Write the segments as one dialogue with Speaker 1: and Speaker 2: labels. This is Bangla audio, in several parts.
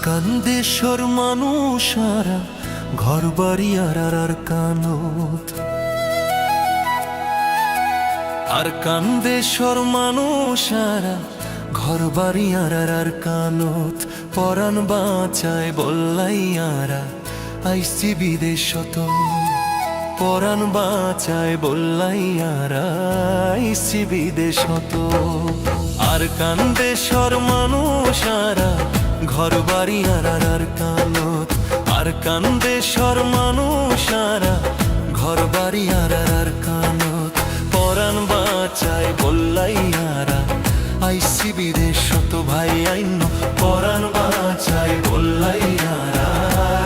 Speaker 1: কান্দেশ্বর মানুষারা ঘর বাড়ি আর কানত, আর কান্দেশ্বর মানুষারা ঘর বাড়ি আর কানত। পরাণ বাঁচায় বল্লাইয়ারা আইসি বিদেশত, পরাণ বাঁচায় বল্লাইয়ারা আইসি বিদেশত। আর কান্দেশ্বর মানুষারা ঘর বাড়ি আর কানত, আর কান্দেশ্বর মানুষারা ঘর বাড়ি আর কানত। পরাণ বাঁচায় বল্লাইয়ারা আইসি বিদেশত ভাই আইন। পরাণ বাঁচায় বল্লাইয়ারা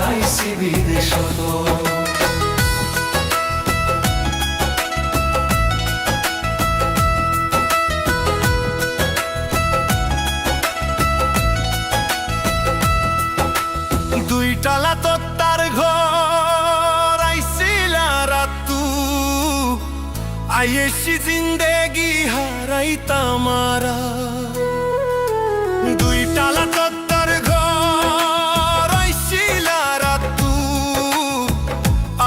Speaker 1: আইসি বিদেশত। টালা তোর ঘর আইসিলা রাতু, আইসি জিন্দেগি হারাইতা মারা। দুই টালা তোর ঘর আইসিলা রাতু,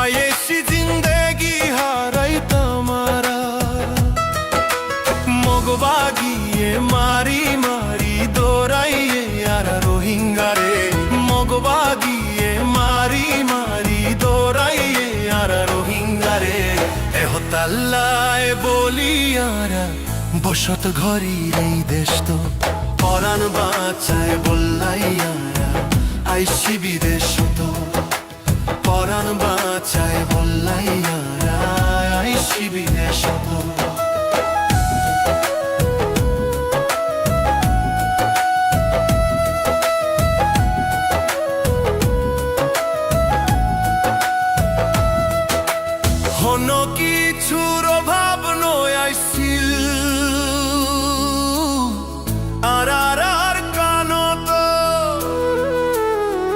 Speaker 1: আইসি জিন্দেগি হারাইতা মারা। মগবাগিয়ে মারি মারি দৌড়াইয়ে আর রোহিঙ্গারে, মগবাগিয়ে মারি মারি দৌড়াইয়ে আর রোহিঙ্গারে। এহতাল্লায় বলিয়ারা বসত ঘরের এই দেশ তো। পরাণ বাঁচায় বল্লাইয়ারা আইসি বিদেশ তো। পরাণ বাঁচায় বল্লাইয়ারা আইসি বিদেশ তো। কোনো কিছুর অভাব নয় আইসিল আর কানত।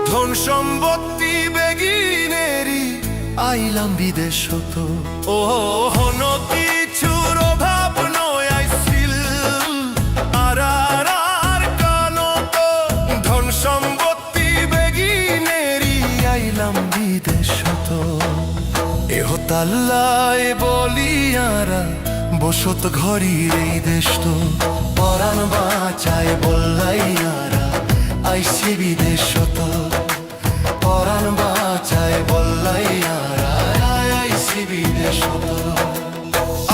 Speaker 1: ধন সম্পত্তি বেগিনেরি আইলাম বিদেশ তো। ও কোনো কিছুর অভাব নয় আইসিল আর কানত। ধন সম্পত্তি বেগিনেরি আইলাম বিদেশ তো। এহতাল্লায় বলিয়ারা বসত ঘরের এই দেশ তো। পরাণ বাঁচায় বল্লাইয়ারা আইসি বিদেশ তো। পরাণ বাঁচায় বল্লাইয়ারা আইসি বিদেশ তো।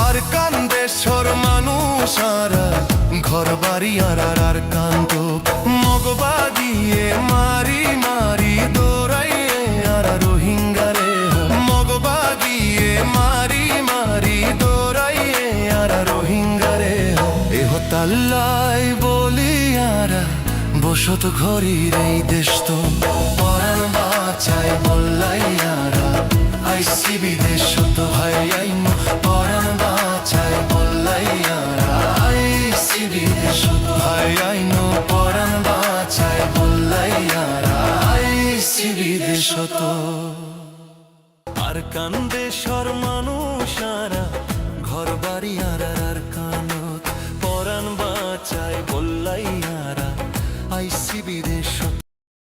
Speaker 1: আর কান্দেশ্বর মানুষারা ঘর বাড়ি আর কান্ত। মগবাগিয়ে মারি মারি দৌড়াইয়ে আর রোহিঙ্গারে, মগবাগিয়ে মারি মারি দৌড়াইয়ে আর রোহিঙ্গারে। এহতাল্লায় বলিয়ারা বসত ঘরের এই দেশ তো। পরাণ বাঁচায় বল্লাইয়ারা আইসি বিদেশ তো ভাই আইন। পরাণ বাঁচায় বল্লাইয়ারা আইসি বিদেশ তো ভাই আইন। পরাণ বাঁচায় বল্লাইয়ারা আইসি বিদেশ তো। আর কান্দেশ্বর মানুষারা ঘর বাড়ি আর কানত। পরাণ বাঁচায় বল্লাইয়ারা আইসি বিদেশ।